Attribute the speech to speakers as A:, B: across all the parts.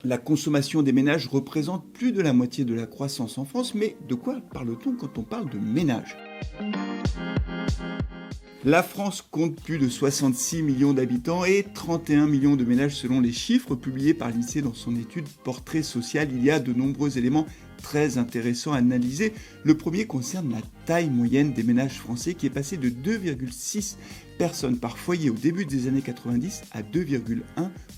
A: La consommation des ménages représente plus de la moitié de la croissance en France, mais de quoi parle-t-on quand on parle de ménage? La France compte plus de 66 millions d'habitants et 31 millions de ménages selon les chiffres publiés par l'INSEE dans son étude Portrait social. Il y a de nombreux éléments très intéressants à analyser. Le premier concerne la taille moyenne des ménages français qui est passée de 2,6 personnes par foyer au début des années 90 à 2,1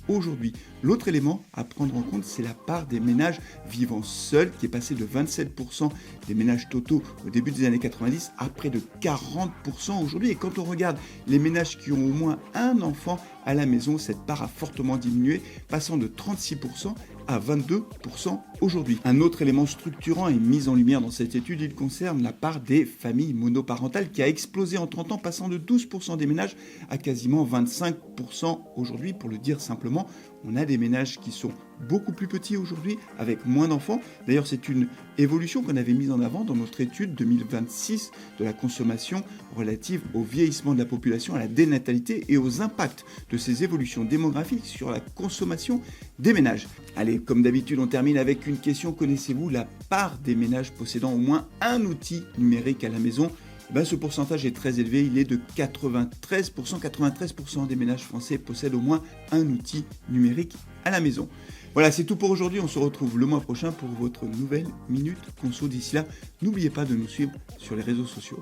A: aujourd'hui. L'autre élément à prendre en compte, c'est la part des ménages vivant seuls qui est passée de 27% des ménages totaux au début des années 90 à près de 40% aujourd'hui. Et quand on regarde les ménages qui ont au moins un enfant à la maison, cette part a fortement diminué, passant de 36% à 22% aujourd'hui. Un autre élément structurant et mis en lumière dans cette étude, il concerne la part des familles monoparentales qui a explosé en 30 ans, passant de 12% des ménages à quasiment 25% aujourd'hui. Pour le dire simplement, on a des ménages qui sont beaucoup plus petits aujourd'hui, avec moins d'enfants. D'ailleurs, c'est une évolution qu'on avait mise en avant dans notre étude 2026 de la consommation relative au vieillissement de la population, à la dénatalité et aux impacts de ces évolutions démographiques sur la consommation des ménages. Allez, comme d'habitude, on termine avec une question. Connaissez-vous la part des ménages possédant au moins un outil numérique à la maison? Ce pourcentage est très élevé, il est de 93%. 93% des ménages français possèdent au moins un outil numérique à la maison. Voilà, c'est tout pour aujourd'hui. On se retrouve le mois prochain pour votre nouvelle Minute Conso. D'ici là, n'oubliez pas de nous suivre sur les réseaux sociaux.